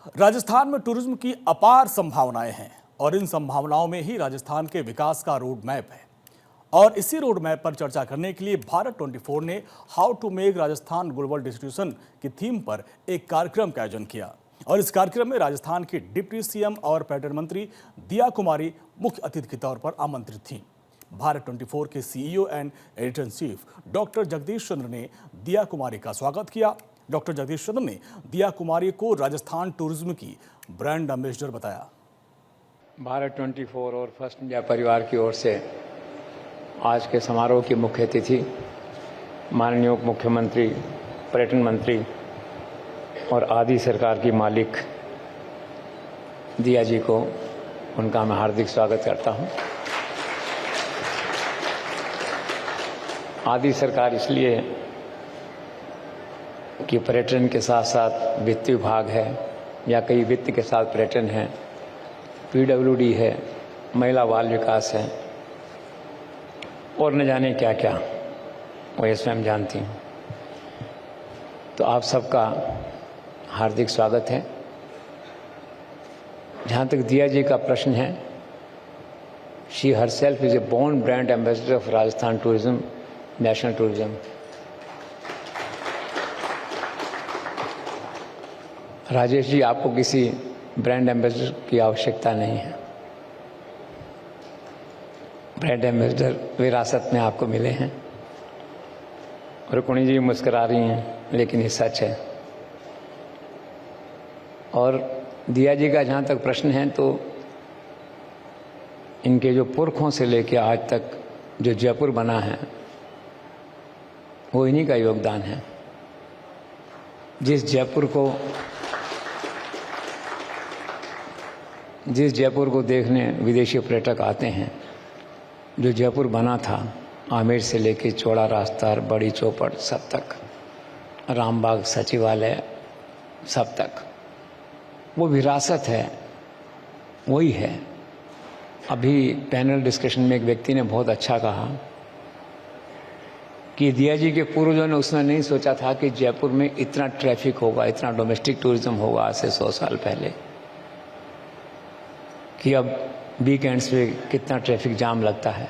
राजस्थान में टूरिज्म की अपार संभावनाएं हैं और इन संभावनाओं में ही राजस्थान के विकास का रोड मैप है। और इसी रोड मैप पर चर्चा करने के लिए भारत 24 ने how to make Rajasthan global destination की थीम पर एक कार्यक्रम का आयोजन किया। और इस कार्यक्रम में राजस्थान की डिप्टी सीएम और पर्यटन मंत्री दिया कुमारी मुख्य अतिथि के तौर पर आमंत्रित थीं। भारत 24 के CEO and editor in chief doctor Jagdish Chandra ने दिया कुमारी का स्वागत किया। डॉक्टर जगदीश चंद्र ने दिया कुमारी को राजस्थान टूरिज्म की ब्रांड एम्बेसडर बताया। भारत 24 और फर्स्ट इंडिया परिवार की ओर से आज के समारोह की मुख्य अतिथि माननीय उप मुख्यमंत्री, पर्यटन मंत्री और आदि सरकार की मालिक दिया जी को उनका मैं हार्दिक स्वागत करता हूं। आदि सरकार इसलिए कि पर्यटन के साथ साथ वित्त विभाग है या कई वित्त के साथ पर्यटन है, पीडब्ल्यूडी है, महिला बाल विकास है और न जाने क्या क्या, वो ये स्वयं जानती हूँ। तो आप सबका हार्दिक स्वागत है। जहाँ तक दिया जी का प्रश्न है, she herself is a born brand ambassador of Rajasthan tourism, national tourism. Rajesh ji, आपको किसी ब्रांड एम्बेसडर की आवश्यकता नहीं है। ब्रांड एम्बेसडर विरासत में आपको मिले हैं। रुक्मिणी जी मुस्कुरा रही हैं, लेकिन ये सच है। और दिया जी का जहाँ तक प्रश्न है, तो इनके जो पुरखों से लेकर आज तक जो जयपुर बना है, वो इन्हीं का योगदान है। जिस जयपुर को देखने विदेशी पर्यटक आते हैं, जो जयपुर बना था, आमेर से लेके चौड़ा रास्ता, बड़ी चौपड़ सब तक, रामबाग सचिवालय सब तक, वो विरासत है, वही है। अभी पैनल डिस्कशन में एक व्यक्ति ने बहुत अच्छा कहा कि दिया जी के पूर्वजों ने उसमें नहीं सोचा था कि जयपुर में इतना ट्रैफिक होगा, इतना डोमेस्टिक टूरिज्म होगा आज से 100 साल पहले, कि अब वीकेंड्स पे कितना ट्रैफिक जाम लगता है।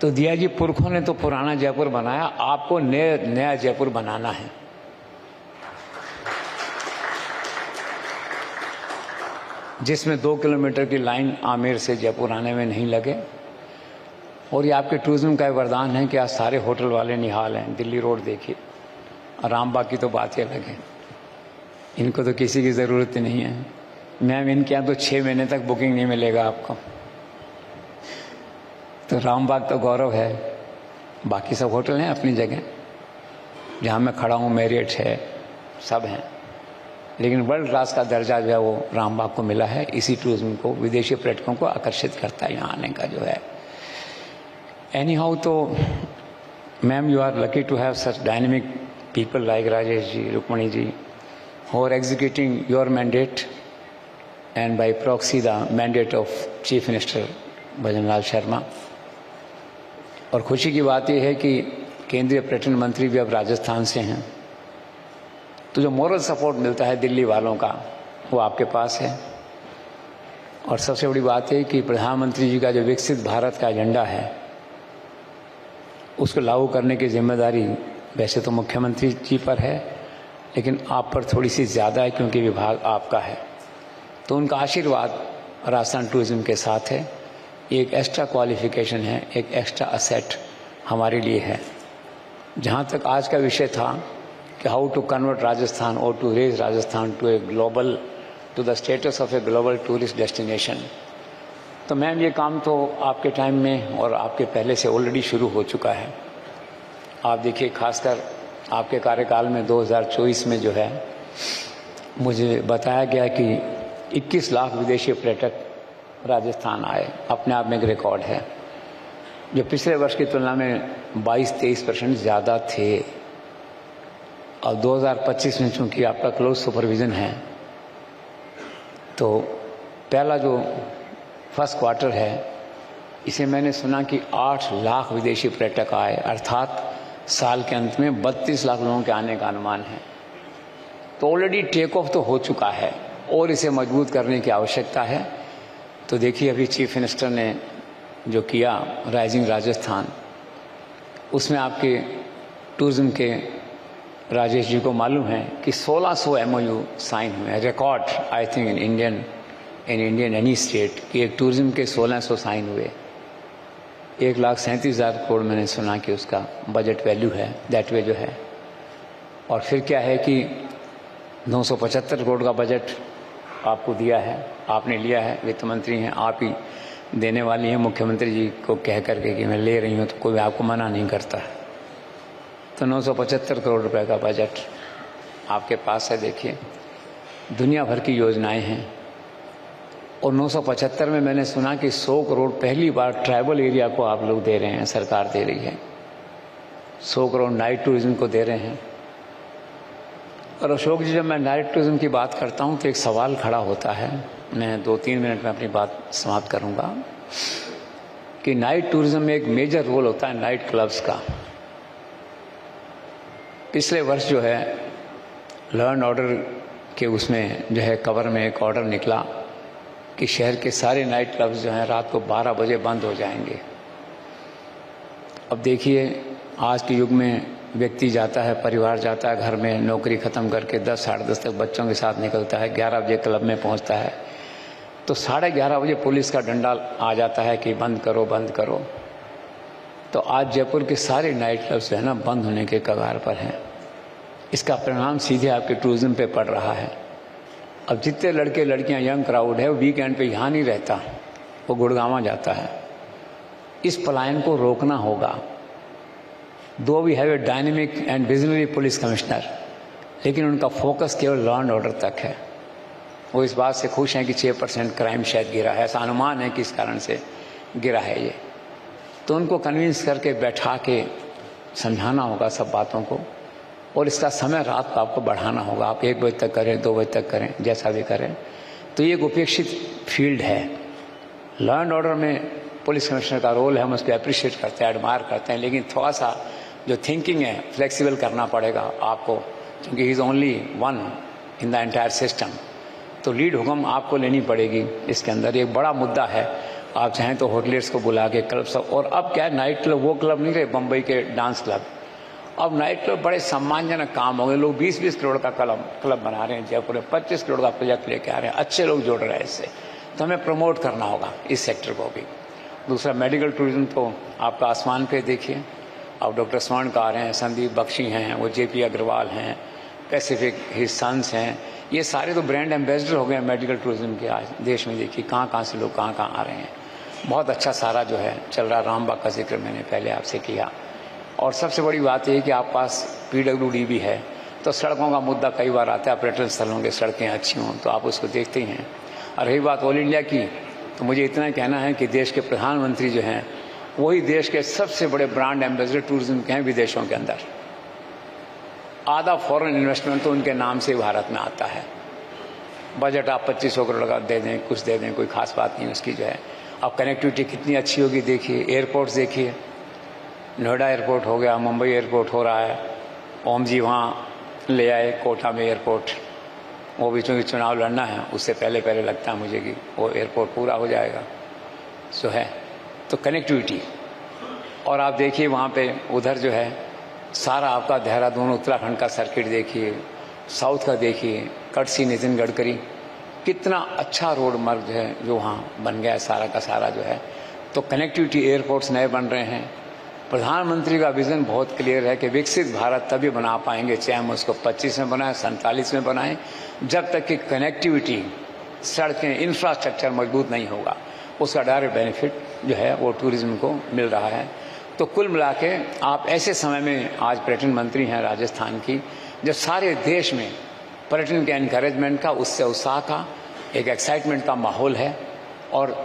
तो दिया जी पुरखों ने तो पुराना जयपुर बनाया, आपको नया जयपुर बनाना है। जिसमें 2 किलोमीटर की लाइन आमेर से जयपुर आने में नहीं लगे। और ये आपके टूरिज्म का वरदान है कि आज सारे होटल वाले निहाल हैं। दिल्ली रोड देखिए, रामबाग की तो बात ही अलग है, इनको तो किसी की ज़रूरत ही नहीं है। मैम, इनके यहाँ तो 6 महीने तक बुकिंग नहीं मिलेगा आपको। तो रामबाग तो गौरव है, बाकी सब होटल हैं अपनी जगह। जहाँ मैं खड़ा हूँ मैरियट है, सब हैं, लेकिन वर्ल्ड क्लास का दर्जा जो है वो रामबाग को मिला है। इसी टूरिज्म को, विदेशी पर्यटकों को आकर्षित करता है यहाँ आने का जो है। एनी हाउ, तो ma'am, you are lucky to have such dynamic people like Rajesh ji, Rukmini ji, who are executing your mandate and by proxy the mandate of Chief Minister Bhajanlal Sharma. और खुशी की बात यह है कि केंद्रीय पर्यटन मंत्री भी अब राजस्थान से हैं। तो जो मोरल सपोर्ट मिलता है दिल्ली वालों का, वो आपके पास है। और सबसे बड़ी बात है कि प्रधानमंत्री जी का जो विकसित भारत का एजेंडा है, उसको लागू करने की जिम्मेदारी वैसे तो मुख्यमंत्री जी पर है, लेकिन आप पर थोड़ी सी ज़्यादा है क्योंकि विभाग आपका है। तो उनका आशीर्वाद राजस्थान टूरिज्म के साथ है। एक एक्स्ट्रा क्वालिफिकेशन है, एक एक्स्ट्रा असेट हमारे लिए है। जहाँ तक आज का विषय था कि हाउ टू कन्वर्ट राजस्थान और to raise Rajasthan to a global, to the status of a global tourist destination, तो मैम ये काम तो आपके टाइम में और आपके पहले से ऑलरेडी शुरू हो चुका है। आप देखिए, खासकर आपके कार्यकाल में 2024 में जो है, मुझे बताया गया कि 21 लाख विदेशी पर्यटक राजस्थान आए। अपने आप में एक रिकॉर्ड है, जो पिछले वर्ष की तुलना में 22-23% ज़्यादा थे। और 2025 में चूँकि आपका क्लोज सुपरविज़न है, तो पहला जो फर्स्ट क्वार्टर है, इसे मैंने सुना कि 8 लाख विदेशी पर्यटक आए, अर्थात साल के अंत में 32 लाख लोगों के आने का अनुमान है। तो ऑलरेडी टेक ऑफ तो हो चुका है और इसे मजबूत करने की आवश्यकता है। तो देखिए अभी चीफ मिनिस्टर ने जो किया राइजिंग राजस्थान, उसमें आपके टूरिज्म के राजेश जी को मालूम है कि 1600 MOU साइन हुए हैं, record I think in Indian any state कि एक टूरिज्म के 1600 साइन हुए। 1,37,000 करोड़ मैंने सुना कि उसका बजट वैल्यू है, दैट वे जो है। और फिर क्या है कि 975 करोड़ का बजट आपको दिया है, आपने लिया है, वित्त मंत्री हैं, आप ही देने वाली हैं मुख्यमंत्री जी को कह करके कि मैं ले रही हूँ, तो कोई आपको मना नहीं करता। तो 975 करोड़ रुपए का बजट आपके पास है। देखिए दुनिया भर की योजनाएं हैं और 975 में मैंने सुना कि 100 करोड़ पहली बार ट्राइबल एरिया को आप लोग दे रहे हैं, सरकार दे रही है। 100 करोड़ नाइट टूरिज्म को दे रहे हैं। और अशोक जी, जब मैं नाइट टूरिज्म की बात करता हूं तो एक सवाल खड़ा होता है, मैं 2-3 मिनट में अपनी बात समाप्त करूंगा, कि नाइट टूरिज्म में एक मेजर रोल होता है नाइट क्लब्स का। पिछले वर्ष जो है लॉ एंड ऑर्डर के उसमें जो है कवर में एक ऑर्डर निकला कि शहर के सारे नाइट क्लब्स जो हैं रात को 12 बजे बंद हो जाएंगे। अब देखिए आज के युग में व्यक्ति जाता है, परिवार जाता है घर में, नौकरी ख़त्म करके 10 साढ़े 10 तक बच्चों के साथ निकलता है, 11 बजे क्लब में पहुंचता है, तो 11:30 बजे पुलिस का डंडा आ जाता है कि बंद करो बंद करो। तो आज जयपुर के सारे नाइट क्लब्स जो है ना बंद होने के कगार पर हैं। इसका परिणाम सीधे आपके टूरिज्म पे पड़ रहा है। अब जितने लड़के लड़कियां यंग क्राउड है वो वीकेंड पे यहाँ नहीं रहता, वो गुड़गांव जाता है। इस पलायन को रोकना होगा। Though we have a dynamic and visionary police commissioner, लेकिन उनका फोकस केवल लॉ एंड ऑर्डर तक है। वो इस बात से खुश हैं कि 6% क्राइम शायद गिरा है, ऐसा अनुमान है कि इस कारण से गिरा है ये। तो उनको कन्विंस करके बैठा के समझाना होगा सब बातों को, और इसका समय रात को आपको बढ़ाना होगा। आप 1 बजे तक करें, 2 बजे तक करें, जैसा भी करें। तो ये एक उपेक्षित फील्ड है। लॉ एंड ऑर्डर में पुलिस कमिश्नर का रोल है, हम उसको अप्रिशिएट करते हैं, एडमायर करते हैं, लेकिन थोड़ा सा जो थिंकिंग है फ्लेक्सिबल करना पड़ेगा आपको, क्योंकि he is only one in the entire system. तो लीड हुक्म आपको लेनी पड़ेगी इसके अंदर। एक बड़ा मुद्दा है, आप चाहें तो होटलियर्स को बुला के क्लब सब, और अब क्या है नाइट क्लब वो क्लब नहीं रहे बम्बई के डांस क्लब, अब नाइट क्लब बड़े सम्मानजनक काम हो गए। लोग 20-20 करोड़ का क्लब बना रहे हैं जयपुर में, 25 करोड़ का प्रोजेक्ट लेके आ रहे हैं, अच्छे लोग जुड़ रहे हैं इससे। तो हमें प्रमोट करना होगा इस सेक्टर को भी। दूसरा मेडिकल टूरिज्म तो आपका आसमान पे देखिए, अब डॉक्टर स्वर्ण कार हैं, संदीप बख्शी हैं, वो JP अग्रवाल हैं, पैसिफिक हिज सन्स हैं, ये सारे तो ब्रांड एम्बेसडर हो गए मेडिकल टूरिज्म के। आज देश में देखिए कहाँ से लोग कहाँ आ रहे हैं। बहुत अच्छा सारा जो है चल रहा। रामबाग का जिक्र मैंने पहले आपसे किया। और सबसे बड़ी बात यह कि आप पास PWD भी है, तो सड़कों का मुद्दा कई बार आता है, पर्यटन स्थलों की सड़कें अच्छी हों तो आप उसको देखते ही हैं। और रही बात ऑल इंडिया की, तो मुझे इतना कहना है कि देश के प्रधानमंत्री जो हैं वही देश के सबसे बड़े ब्रांड एम्बेसडर टूरिज्म के हैं विदेशों के अंदर। आधा फॉरेन इन्वेस्टमेंट तो उनके नाम से भारत में आता है। बजट आप 2500 करोड़ का दे दें, कुछ दे दें, कोई खास बात नहीं उसकी जो है। अब कनेक्टिविटी कितनी अच्छी होगी देखिए, एयरपोर्ट्स देखिए, नोएडा एयरपोर्ट हो गया, मुंबई एयरपोर्ट हो रहा है, ओम जी वहाँ ले आए कोटा में एयरपोर्ट। वो भी चूँकि चुनाव लड़ना है उससे पहले लगता है मुझे कि वो एयरपोर्ट पूरा हो जाएगा सो है। तो कनेक्टिविटी, और आप देखिए वहाँ पे उधर जो है सारा आपका देहरादून उत्तराखंड का सर्किट देखिए, साउथ का देखिए, कटसी नितिन गडकरी, कितना अच्छा रोड मार्ग है जो वहाँ बन गया है सारा का सारा जो है। तो कनेक्टिविटी, एयरपोर्ट्स नए बन रहे हैं। प्रधानमंत्री का विजन बहुत क्लियर है कि विकसित भारत तभी बना पाएंगे, चाहे हम उसको 25 में बनाएं, 47 में बनाएं, जब तक कि कनेक्टिविटी, सड़कें, इंफ्रास्ट्रक्चर मजबूत नहीं होगा। उसका डायरेक्ट बेनिफिट जो है वो टूरिज्म को मिल रहा है। तो कुल मिला के आप ऐसे समय में आज पर्यटन मंत्री हैं राजस्थान की, जब सारे देश में पर्यटन के एनकरेजमेंट का, उससे उत्साह का, एक एक्साइटमेंट का माहौल है। और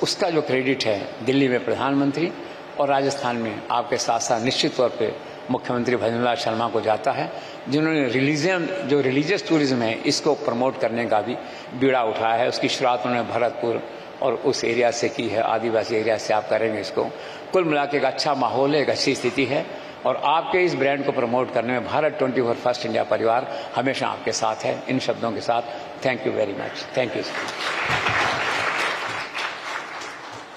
उसका जो क्रेडिट है दिल्ली में प्रधानमंत्री और राजस्थान में आपके साथ साथ निश्चित तौर पे मुख्यमंत्री भजनलाल शर्मा को जाता है, जिन्होंने रिलीजियस टूरिज्म है इसको प्रमोट करने का भी बीड़ा उठाया है। उसकी शुरुआत उन्होंने भरतपुर और उस एरिया से की है, आदिवासी एरिया से आप करेंगे इसको। कुल मिला के एक अच्छा माहौल है, एक अच्छी स्थिति है। और आपके इस ब्रांड को प्रमोट करने में भारत 24 फर्स्ट इंडिया परिवार हमेशा आपके साथ है। इन शब्दों के साथ thank you very much. Thank you.